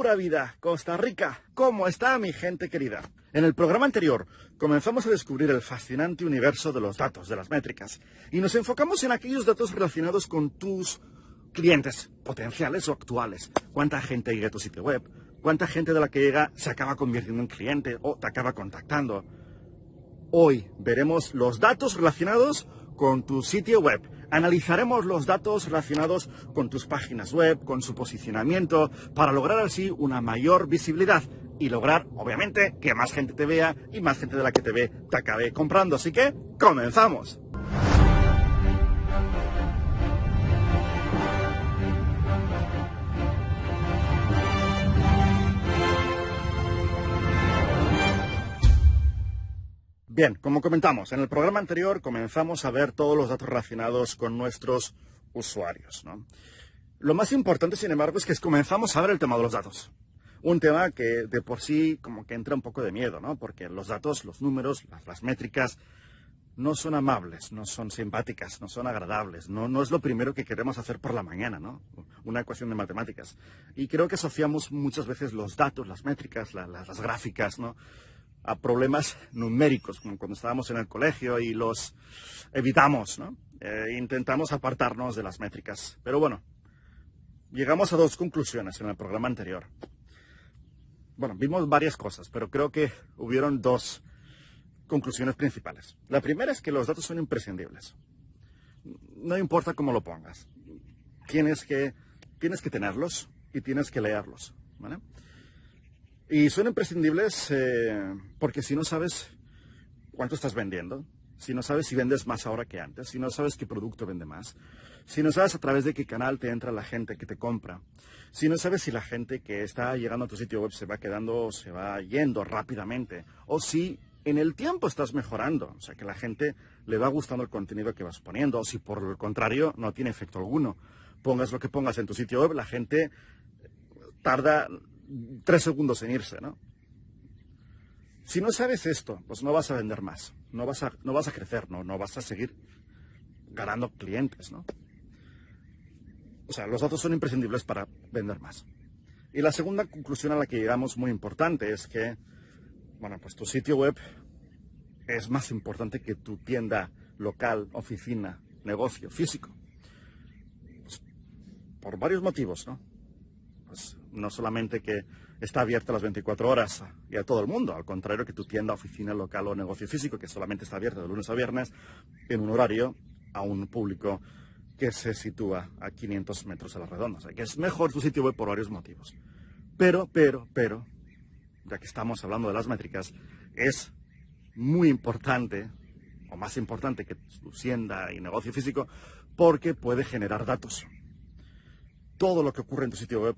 Pura vida, Costa Rica. ¿Cómo está mi gente querida? En el programa anterior comenzamos a descubrir el fascinante universo de los datos, de las métricas, y nos enfocamos en aquellos datos relacionados con tus clientes potenciales o actuales. ¿Cuánta gente llega a tu sitio web? ¿Cuánta gente de la que llega se acaba convirtiendo en cliente o te acaba contactando? Hoy veremos los datos relacionados con tu sitio web. Analizaremos los datos relacionados con tus páginas web, con su posicionamiento, para lograr así una mayor visibilidad y lograr, obviamente, que más gente te vea y más gente de la que te ve te acabe comprando. Así que, ¡comenzamos! Bien, como comentamos, en el programa anterior comenzamos a ver todos los datos relacionados con nuestros usuarios, ¿no? Lo más importante, sin embargo, es que comenzamos a ver el tema de los datos. Un tema que de por sí como que entra un poco de miedo, ¿no? Porque los datos, los números, las métricas no son amables, no son simpáticas, no son agradables, no es lo primero que queremos hacer por la mañana, ¿no? Una ecuación de matemáticas. Y creo que asociamos muchas veces los datos, las métricas, las gráficas, ¿no?, a problemas numéricos, como cuando estábamos en el colegio y los evitamos, ¿no? Intentamos apartarnos de las métricas. Pero bueno, llegamos a dos conclusiones en el programa anterior. Bueno, vimos varias cosas, pero creo que hubieron dos conclusiones principales. La primera es que los datos son imprescindibles. No importa cómo lo pongas. Tienes que tenerlos y tienes que leerlos, ¿vale? Y son imprescindibles porque si no sabes cuánto estás vendiendo, si no sabes si vendes más ahora que antes, si no sabes qué producto vende más, si no sabes a través de qué canal te entra la gente que te compra, si no sabes si la gente que está llegando a tu sitio web se va quedando o se va yendo rápidamente, o si en el tiempo estás mejorando, o sea, que la gente le va gustando el contenido que vas poniendo, o si por el contrario no tiene efecto alguno. Pongas lo que pongas en tu sitio web, la gente tarda 3 segundos en irse, ¿no? Si no sabes esto, pues no vas a vender más, no vas a crecer, no vas a seguir ganando clientes, ¿no? O sea, los datos son imprescindibles para vender más. Y la segunda conclusión a la que llegamos, muy importante, es que, bueno, pues tu sitio web es más importante que tu tienda local, oficina, negocio, físico. Pues, por varios motivos, ¿no? Pues no solamente que está abierta las 24 horas y a todo el mundo, al contrario que tu tienda, oficina, local o negocio físico, que solamente está abierta de lunes a viernes en un horario a un público que se sitúa a 500 metros a la redonda. O sea, que es mejor tu sitio web por varios motivos. Pero, ya que estamos hablando de las métricas, es muy importante, o más importante que tu tienda y negocio físico, porque puede generar datos. Todo lo que ocurre en tu sitio web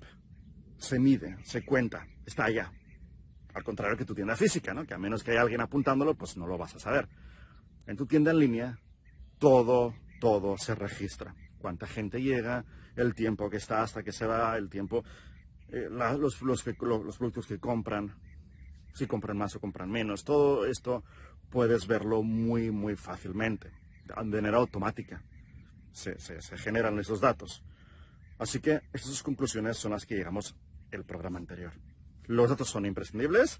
se mide, se cuenta, está allá. Al contrario que tu tienda física, ¿no? Que a menos que haya alguien apuntándolo, pues no lo vas a saber. En tu tienda en línea, todo se registra. Cuánta gente llega, el tiempo que está hasta que se va, el tiempo, los productos que compran, si compran más o compran menos. Todo esto puedes verlo muy fácilmente. De manera automática se generan esos datos. Así que estas dos conclusiones son las que llegamos el programa anterior. Los datos son imprescindibles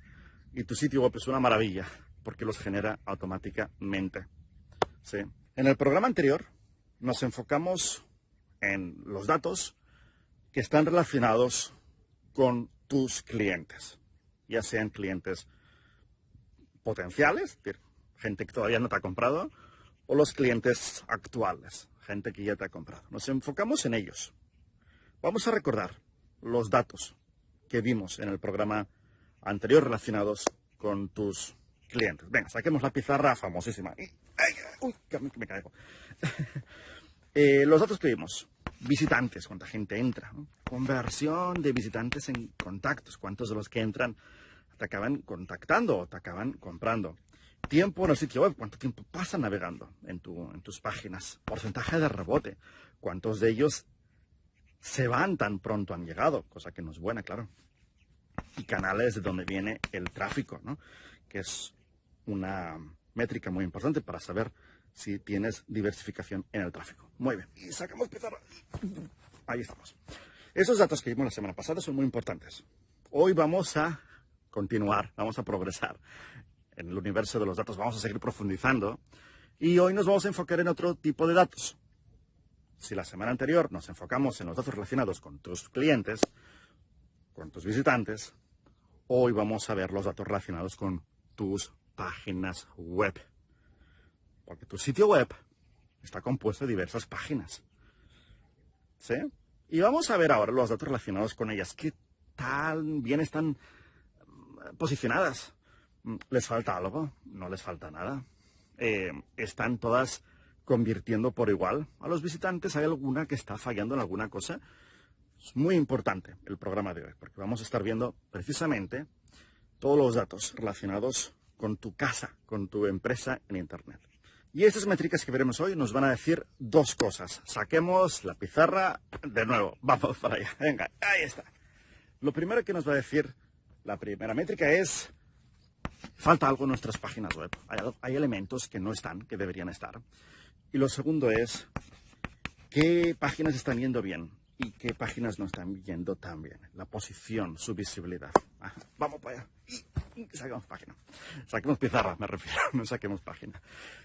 y tu sitio web es una maravilla porque los genera automáticamente. ¿Sí? En el programa anterior nos enfocamos en los datos que están relacionados con tus clientes, ya sean clientes potenciales, es decir, gente que todavía no te ha comprado, o los clientes actuales, gente que ya te ha comprado. Nos enfocamos en ellos. Vamos a recordar los datos que vimos en el programa anterior relacionados con tus clientes. Venga, saquemos la pizarra famosísima. Uy, me caigo. Los datos que vimos. Visitantes, cuánta gente entra, ¿no? Conversión de visitantes en contactos, cuántos de los que entran te acaban contactando o te acaban comprando. Tiempo en el sitio web, cuánto tiempo pasan navegando en tus páginas. Porcentaje de rebote, cuántos de ellos se van tan pronto han llegado, cosa que no es buena, claro. Y canales de donde viene el tráfico, ¿no? Que es una métrica muy importante para saber si tienes diversificación en el tráfico. Muy bien. Y sacamos pizarra. Ahí estamos. Esos datos que vimos la semana pasada son muy importantes. Hoy vamos a continuar, vamos a progresar en el universo de los datos, vamos a seguir profundizando y hoy nos vamos a enfocar en otro tipo de datos. Si la semana anterior nos enfocamos en los datos relacionados con tus clientes, con tus visitantes, hoy vamos a ver los datos relacionados con tus páginas web. Porque tu sitio web está compuesto de diversas páginas. ¿Sí? Y vamos a ver ahora los datos relacionados con ellas. ¿Qué tan bien están posicionadas? ¿Les falta algo? ¿No les falta nada? ¿Están todas convirtiendo por igual a los visitantes? ¿Hay alguna que está fallando en alguna cosa? Es muy importante el programa de hoy, porque vamos a estar viendo precisamente todos los datos relacionados con tu casa, con tu empresa en Internet. Y estas métricas que veremos hoy nos van a decir dos cosas. Saquemos la pizarra de nuevo. Vamos para allá. Venga, ahí está. Lo primero que nos va a decir la primera métrica es: falta algo en nuestras páginas web. Hay elementos que no están, que deberían estar. Y lo segundo es: ¿qué páginas están yendo bien y qué páginas no están yendo tan bien? La posición, su visibilidad. Ajá, vamos para allá. Y saquemos página. Saquemos pizarra, me refiero, no saquemos página.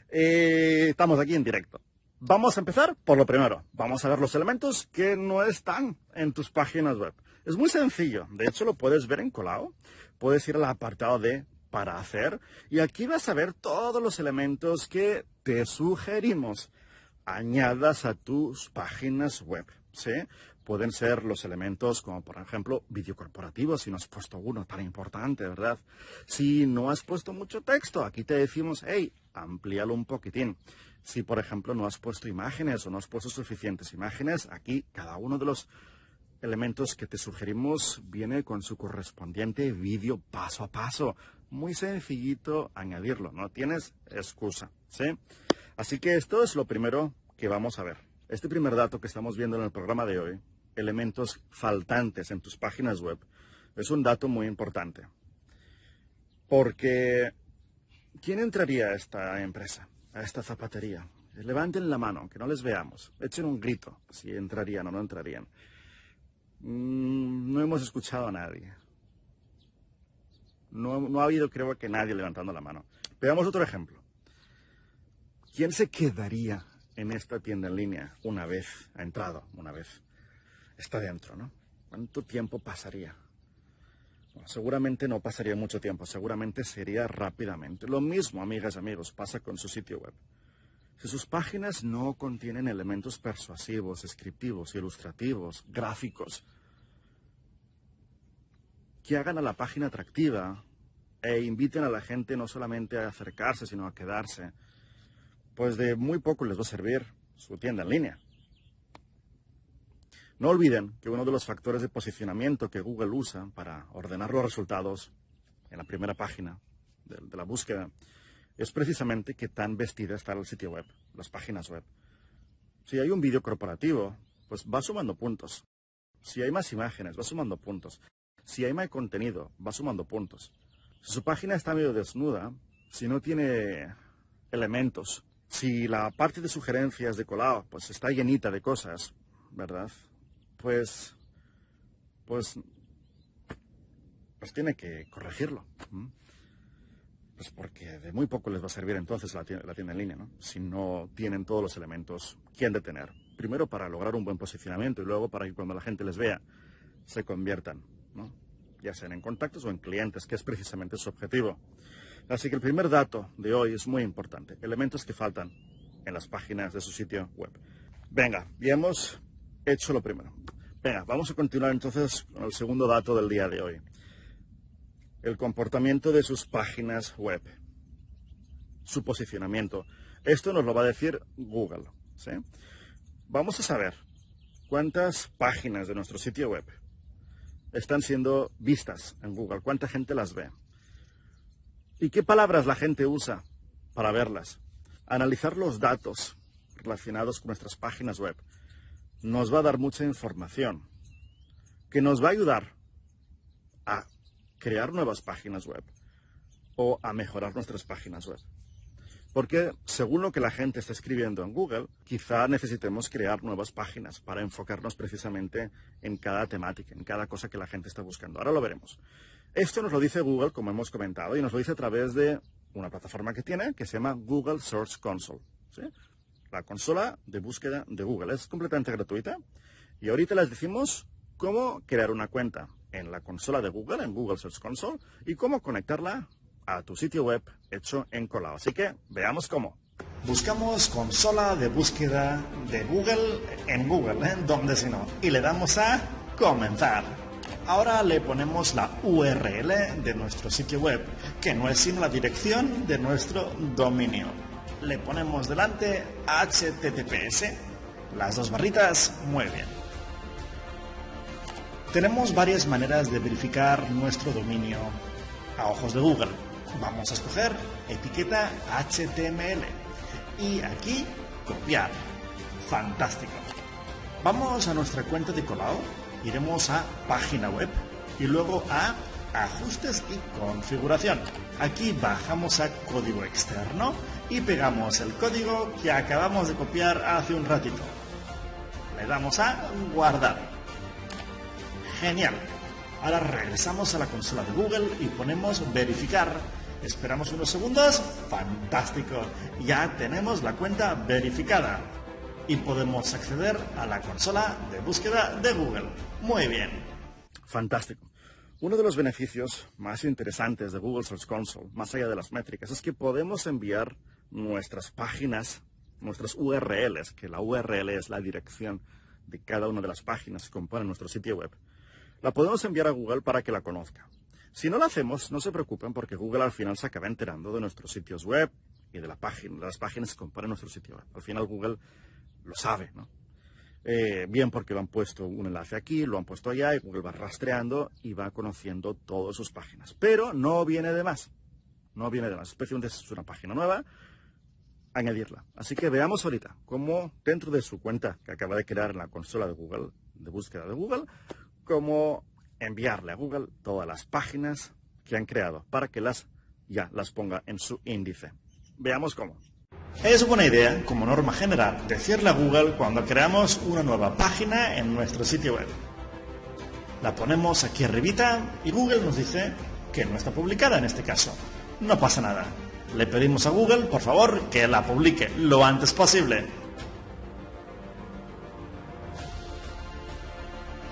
Estamos aquí en directo. Vamos a empezar por lo primero. Vamos a ver los elementos que no están en tus páginas web. Es muy sencillo. De hecho, lo puedes ver en Colau. Puedes ir al apartado de para hacer y aquí vas a ver todos los elementos que te sugerimos añadas a tus páginas web. ¿Sí? Pueden ser los elementos como, por ejemplo, vídeo corporativo, si no has puesto uno tan importante, ¿verdad? Si no has puesto mucho texto, aquí te decimos, hey, amplíalo un poquitín. Si, por ejemplo, no has puesto imágenes o no has puesto suficientes imágenes, aquí cada uno de los elementos que te sugerimos viene con su correspondiente vídeo paso a paso. Muy sencillito añadirlo, no tienes excusa, ¿sí? Así que esto es lo primero que vamos a ver. Este primer dato que estamos viendo en el programa de hoy, elementos faltantes en tus páginas web, es un dato muy importante. Porque, ¿quién entraría a esta empresa, a esta zapatería? Levanten la mano, que no les veamos. Echen un grito, si entrarían o no entrarían. No hemos escuchado a nadie. No ha habido, creo que nadie levantando la mano. Veamos otro ejemplo. ¿Quién se quedaría en esta tienda en línea una vez ha entrado, una vez está dentro, ¿no? ¿Cuánto tiempo pasaría? Bueno, seguramente no pasaría mucho tiempo, seguramente sería rápidamente. Lo mismo, amigas y amigos, pasa con su sitio web. Si sus páginas no contienen elementos persuasivos, descriptivos, ilustrativos, gráficos, que hagan a la página atractiva e inviten a la gente no solamente a acercarse, sino a quedarse, pues de muy poco les va a servir su tienda en línea. No olviden que uno de los factores de posicionamiento que Google usa para ordenar los resultados en la primera página de la búsqueda es precisamente qué tan vestida está el sitio web, las páginas web. Si hay un vídeo corporativo, pues va sumando puntos. Si hay más imágenes, va sumando puntos. Si hay más contenido, va sumando puntos. Si su página está medio desnuda, si no tiene elementos, si la parte de sugerencias de Colau pues está llenita de cosas, ¿verdad? Pues tiene que corregirlo. Pues porque de muy poco les va a servir entonces la tienda en línea, ¿no? Si no tienen todos los elementos que han de tener. Primero para lograr un buen posicionamiento y luego para que cuando la gente les vea se conviertan, ¿no? Ya sean en contactos o en clientes, que es precisamente su objetivo. Así que el primer dato de hoy es muy importante. Elementos que faltan en las páginas de su sitio web. Venga, ya hemos hecho lo primero. Venga, vamos a continuar entonces con el segundo dato del día de hoy. El comportamiento de sus páginas web. Su posicionamiento. Esto nos lo va a decir Google, ¿sí? Vamos a saber cuántas páginas de nuestro sitio web están siendo vistas en Google, cuánta gente las ve. ¿Y qué palabras la gente usa para verlas? Analizar los datos relacionados con nuestras páginas web nos va a dar mucha información que nos va a ayudar a crear nuevas páginas web o a mejorar nuestras páginas web. Porque según lo que la gente está escribiendo en Google, quizá necesitemos crear nuevas páginas para enfocarnos precisamente en cada temática, en cada cosa que la gente está buscando. Ahora lo veremos. Esto nos lo dice Google, como hemos comentado, y nos lo dice a través de una plataforma que tiene, que se llama Google Search Console, ¿sí? La consola de búsqueda de Google. Es completamente gratuita. Y ahorita les decimos cómo crear una cuenta en la consola de Google, en Google Search Console, y cómo conectarla a tu sitio web hecho en Colado. Así que veamos cómo. Buscamos consola de búsqueda de Google en Google, ¿eh? ¿Dónde si no? Y le damos a comenzar. Ahora le ponemos la URL de nuestro sitio web, que no es sino la dirección de nuestro dominio. Le ponemos delante HTTPS, las dos barritas, muy bien. Tenemos varias maneras de verificar nuestro dominio a ojos de Google. Vamos a escoger etiqueta HTML y aquí copiar. Fantástico. Vamos a nuestra cuenta de Colado, iremos a página web y luego a ajustes y configuración. Aquí bajamos a código externo y pegamos el código que acabamos de copiar hace un ratito. Le damos a guardar. Genial. Ahora regresamos a la consola de Google y ponemos verificar. Esperamos unos segundos. Fantástico. Ya tenemos la cuenta verificada. Y podemos acceder a la consola de búsqueda de Google. Muy bien. Fantástico. Uno de los beneficios más interesantes de Google Search Console, más allá de las métricas, es que podemos enviar nuestras páginas, nuestras URLs, que la URL es la dirección de cada una de las páginas que componen nuestro sitio web. La podemos enviar a Google para que la conozca. Si no la hacemos, no se preocupen porque Google al final se acaba enterando de nuestros sitios web y de las páginas que componen nuestro sitio web. Al final Google lo sabe, ¿no? Bien porque lo han puesto un enlace aquí, lo han puesto allá y Google va rastreando y va conociendo todas sus páginas. Pero no viene de más. No viene de más. Especialmente si es una página nueva, añadirla. Así que veamos ahorita cómo dentro de su cuenta que acaba de crear en la consola de Google, de búsqueda de Google, cómo enviarle a Google todas las páginas que han creado para que las ponga en su índice. Veamos cómo. Es buena idea, como norma general, decirle a Google cuando creamos una nueva página en nuestro sitio web. La ponemos aquí arribita y Google nos dice que no está publicada en este caso. No pasa nada. Le pedimos a Google, por favor, que la publique lo antes posible.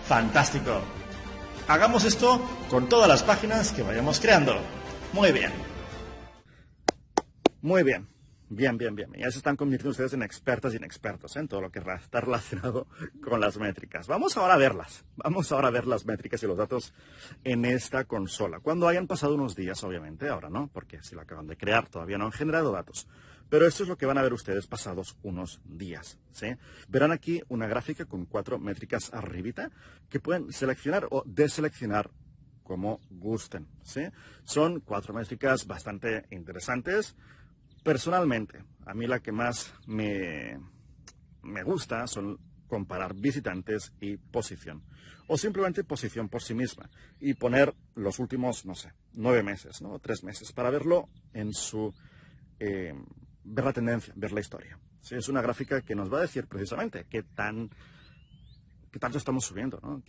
Fantástico. Hagamos esto con todas las páginas que vayamos creando. Muy bien. Muy bien. Bien. Ya se están convirtiendo ustedes en expertas y inexpertos en todo lo que está relacionado con las métricas. Vamos ahora a verlas. Vamos ahora a ver las métricas y los datos en esta consola. Cuando hayan pasado unos días, obviamente, ahora no, porque si lo acaban de crear todavía no han generado datos. Pero esto es lo que van a ver ustedes pasados unos días, ¿sí? Verán aquí una gráfica con 4 métricas arribita que pueden seleccionar o deseleccionar como gusten, ¿sí? Son 4 métricas bastante interesantes. Personalmente, a mí la que más me gusta son comparar visitantes y posición. O simplemente posición por sí misma. Y poner los últimos, 9 meses, ¿no? 3 meses, para verlo en su... ver la tendencia, ver la historia. ¿Sí? Es una gráfica que nos va a decir precisamente qué tanto estamos subiendo, ¿no?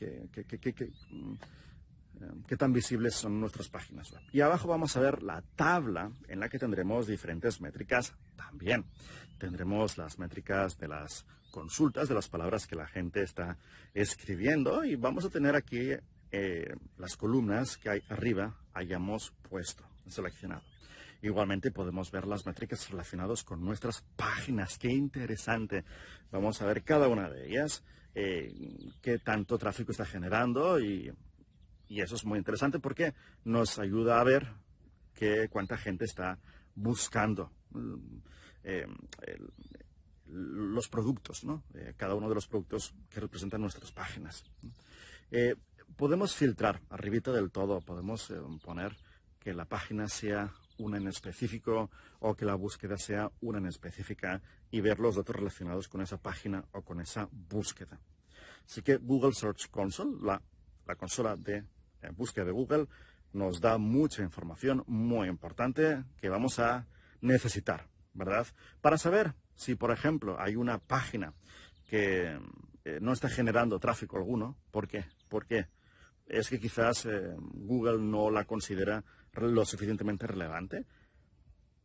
Qué tan visibles son nuestras páginas web. Y abajo vamos a ver la tabla en la que tendremos diferentes métricas también. Tendremos las métricas de las consultas, de las palabras que la gente está escribiendo, y vamos a tener aquí las columnas que arriba hayamos puesto, seleccionado. Igualmente podemos ver las métricas relacionadas con nuestras páginas. ¡Qué interesante! Vamos a ver cada una de ellas, qué tanto tráfico está generando y eso es muy interesante porque nos ayuda a ver cuánta gente está buscando los productos, ¿no? Cada uno de los productos que representan nuestras páginas. Podemos filtrar arribita del todo, podemos poner que la página sea una en específico o que la búsqueda sea una en específica y ver los datos relacionados con esa página o con esa búsqueda. Así que Google Search Console, la consola de búsqueda de Google, nos da mucha información muy importante que vamos a necesitar ¿verdad? Para saber si, por ejemplo, hay una página que no está generando tráfico alguno. ¿Por qué? ¿Por qué? Es que quizás Google no la considera lo suficientemente relevante.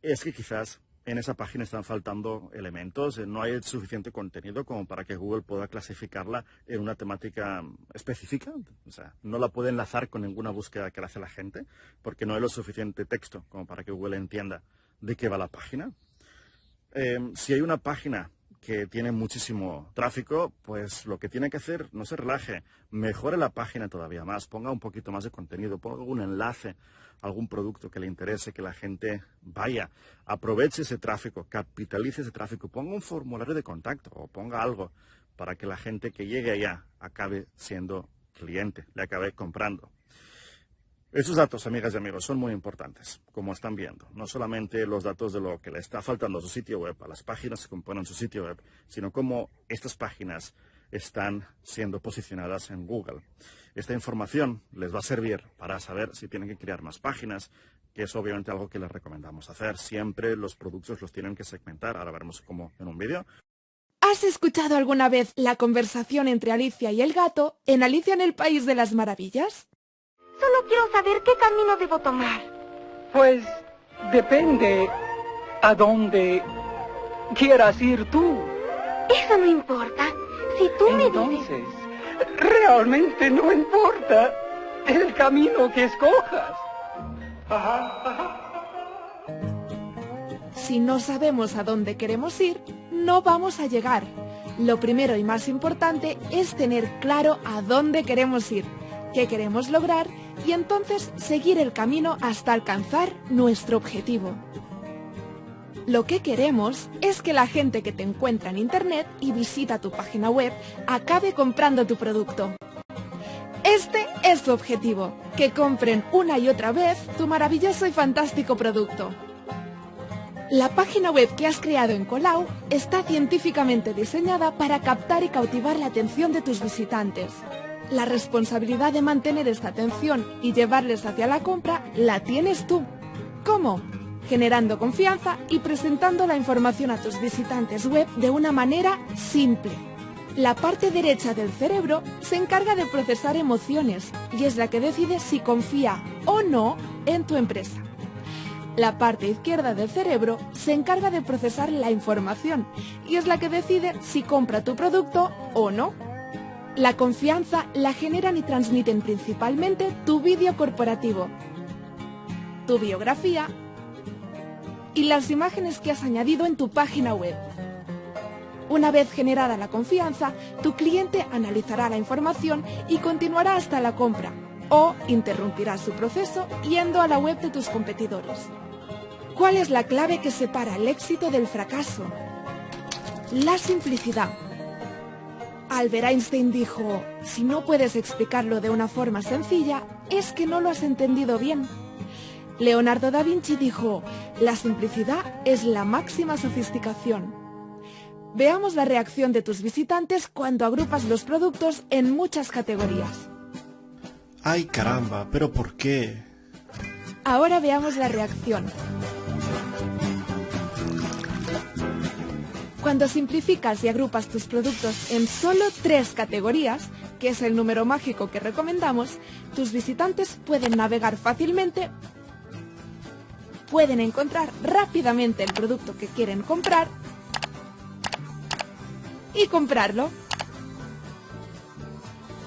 Es que quizás en esa página están faltando elementos, no hay suficiente contenido como para que Google pueda clasificarla en una temática específica. O sea, no la puede enlazar con ninguna búsqueda que le hace la gente, porque no hay lo suficiente texto como para que Google entienda de qué va la página. Si hay una página que tiene muchísimo tráfico, pues lo que tiene que hacer, no se relaje, mejore la página todavía más, ponga un poquito más de contenido, ponga algún enlace, algún producto que le interese, que la gente vaya, aproveche ese tráfico, capitalice ese tráfico, ponga un formulario de contacto o ponga algo para que la gente que llegue allá acabe siendo cliente, le acabe comprando. Estos datos, amigas y amigos, son muy importantes, como están viendo. No solamente los datos de lo que le está faltando a su sitio web, a las páginas que componen su sitio web, sino cómo estas páginas están siendo posicionadas en Google. Esta información les va a servir para saber si tienen que crear más páginas, que es obviamente algo que les recomendamos hacer. Siempre los productos los tienen que segmentar. Ahora veremos cómo en un vídeo. ¿Has escuchado alguna vez la conversación entre Alicia y el gato en Alicia en el País de las Maravillas? Solo quiero saber qué camino debo tomar. Pues depende a dónde quieras ir tú. Eso no importa. Si tú me dices... Entonces, realmente no importa el camino que escojas. Si no sabemos a dónde queremos ir, no vamos a llegar. Lo primero y más importante es tener claro a dónde queremos ir, qué queremos lograr y entonces seguir el camino hasta alcanzar nuestro objetivo. Lo que queremos es que la gente que te encuentra en Internet y visita tu página web acabe comprando tu producto. Este es tu objetivo, que compren una y otra vez tu maravilloso y fantástico producto. La página web que has creado en Colau está científicamente diseñada para captar y cautivar la atención de tus visitantes. La responsabilidad de mantener esta atención y llevarles hacia la compra la tienes tú. ¿Cómo? Generando confianza y presentando la información a tus visitantes web de una manera simple. La parte derecha del cerebro se encarga de procesar emociones y es la que decide si confía o no en tu empresa. La parte izquierda del cerebro se encarga de procesar la información y es la que decide si compra tu producto o no. La confianza la generan y transmiten principalmente tu vídeo corporativo, tu biografía y las imágenes que has añadido en tu página web. Una vez generada la confianza, tu cliente analizará la información y continuará hasta la compra, o interrumpirá su proceso yendo a la web de tus competidores. ¿Cuál es la clave que separa el éxito del fracaso? La simplicidad. Albert Einstein dijo, si no puedes explicarlo de una forma sencilla, es que no lo has entendido bien. Leonardo da Vinci dijo, la simplicidad es la máxima sofisticación. Veamos la reacción de tus visitantes cuando agrupas los productos en muchas categorías. ¡Ay, caramba! ¿Pero por qué? Ahora veamos la reacción. Cuando simplificas y agrupas tus productos en solo 3 categorías, que es el número mágico que recomendamos, tus visitantes pueden navegar fácilmente, pueden encontrar rápidamente el producto que quieren comprar y comprarlo.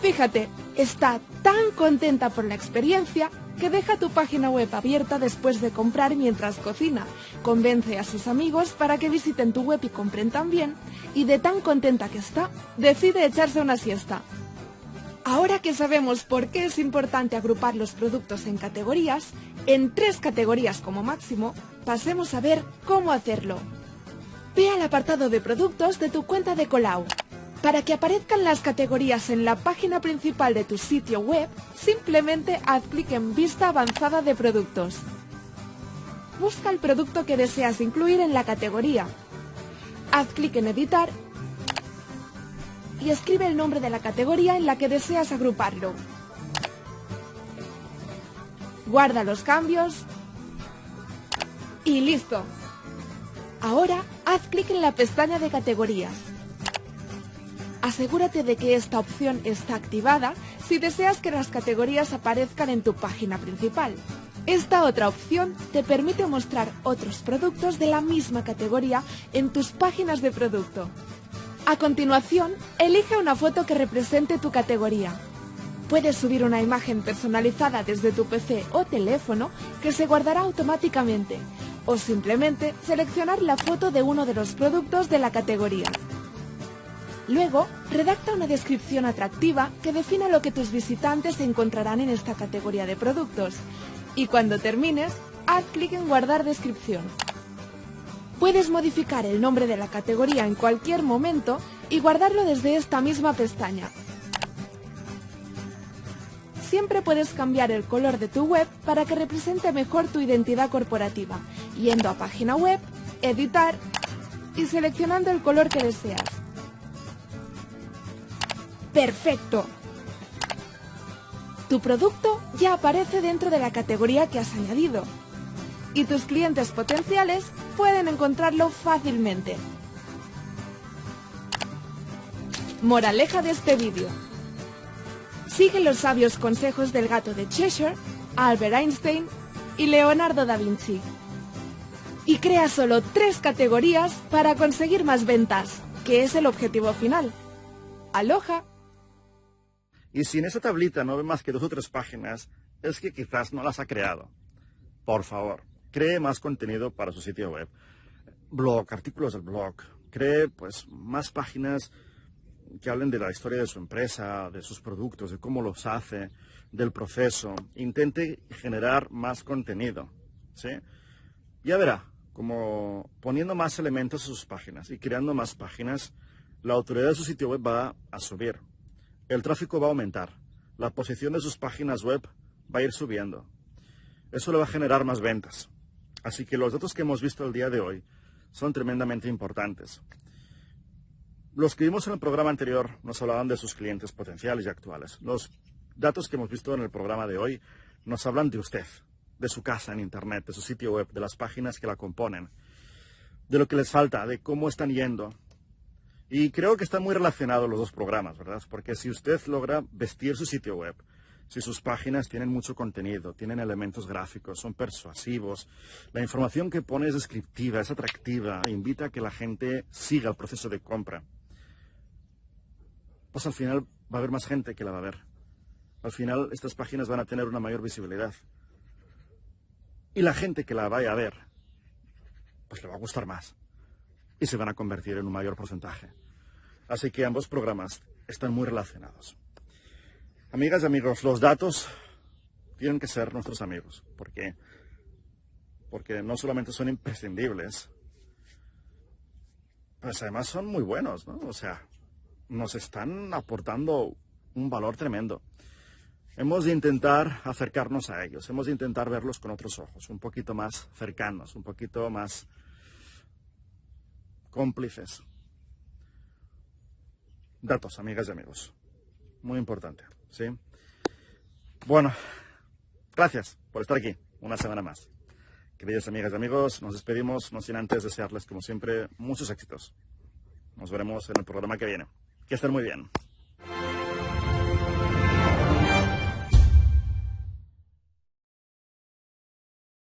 Fíjate, está tan contenta por la experiencia que deja tu página web abierta después de comprar mientras cocina, convence a sus amigos para que visiten tu web y compren también, y de tan contenta que está, decide echarse una siesta. Ahora que sabemos por qué es importante agrupar los productos en categorías, en 3 categorías como máximo, pasemos a ver cómo hacerlo. Ve al apartado de productos de tu cuenta de Colau. Para que aparezcan las categorías en la página principal de tu sitio web, simplemente haz clic en Vista avanzada de productos. Busca el producto que deseas incluir en la categoría. Haz clic en Editar y escribe el nombre de la categoría en la que deseas agruparlo. Guarda los cambios y listo. Ahora, haz clic en la pestaña de categorías. Asegúrate de que esta opción está activada si deseas que las categorías aparezcan en tu página principal. Esta otra opción te permite mostrar otros productos de la misma categoría en tus páginas de producto. A continuación, elige una foto que represente tu categoría. Puedes subir una imagen personalizada desde tu PC o teléfono que se guardará automáticamente, o simplemente seleccionar la foto de uno de los productos de la categoría. Luego, redacta una descripción atractiva que defina lo que tus visitantes encontrarán en esta categoría de productos. Y cuando termines, haz clic en Guardar descripción. Puedes modificar el nombre de la categoría en cualquier momento y guardarlo desde esta misma pestaña. Siempre puedes cambiar el color de tu web para que represente mejor tu identidad corporativa, yendo a Página web, Editar y seleccionando el color que deseas. ¡Perfecto! Tu producto ya aparece dentro de la categoría que has añadido y tus clientes potenciales pueden encontrarlo fácilmente. Moraleja de este vídeo: sigue los sabios consejos del gato de Cheshire, Albert Einstein y Leonardo da Vinci. Y crea solo 3 categorías para conseguir más ventas, que es el objetivo final. ¡Aloha! Y si en esa tablita no ve más que 2 o 3 páginas, es que quizás no las ha creado. Por favor, cree más contenido para su sitio web. Blog, artículos del blog. Cree pues más páginas que hablen de la historia de su empresa, de sus productos, de cómo los hace, del proceso. Intente generar más contenido, ¿sí? Ya verá, como poniendo más elementos a sus páginas y creando más páginas, la autoridad de su sitio web va a subir. El tráfico va a aumentar. La posición de sus páginas web va a ir subiendo. Eso le va a generar más ventas. Así que los datos que hemos visto el día de hoy son tremendamente importantes. Los que vimos en el programa anterior nos hablaban de sus clientes potenciales y actuales. Los datos que hemos visto en el programa de hoy nos hablan de usted, de su casa en Internet, de su sitio web, de las páginas que la componen, de lo que les falta, de cómo están yendo. Y creo que están muy relacionados los 2 programas, ¿verdad? Porque si usted logra vestir su sitio web, si sus páginas tienen mucho contenido, tienen elementos gráficos, son persuasivos, la información que pone es descriptiva, es atractiva, invita a que la gente siga el proceso de compra, pues al final va a haber más gente que la va a ver. Al final estas páginas van a tener una mayor visibilidad. Y la gente que la vaya a ver, pues le va a gustar más. Y se van a convertir en un mayor porcentaje. Así que ambos programas están muy relacionados. Amigas y amigos, los datos tienen que ser nuestros amigos. ¿Por qué? Porque no solamente son imprescindibles, pues además son muy buenos, ¿no? O sea, nos están aportando un valor tremendo. Hemos de intentar acercarnos a ellos, hemos de intentar verlos con otros ojos, un poquito más cercanos, un poquito más cómplices. Datos, amigas y amigos. Muy importante, ¿sí? Bueno, gracias por estar aquí una semana más. Queridas amigas y amigos, nos despedimos, no sin antes desearles, como siempre, muchos éxitos. Nos veremos en el programa que viene. Que estén muy bien.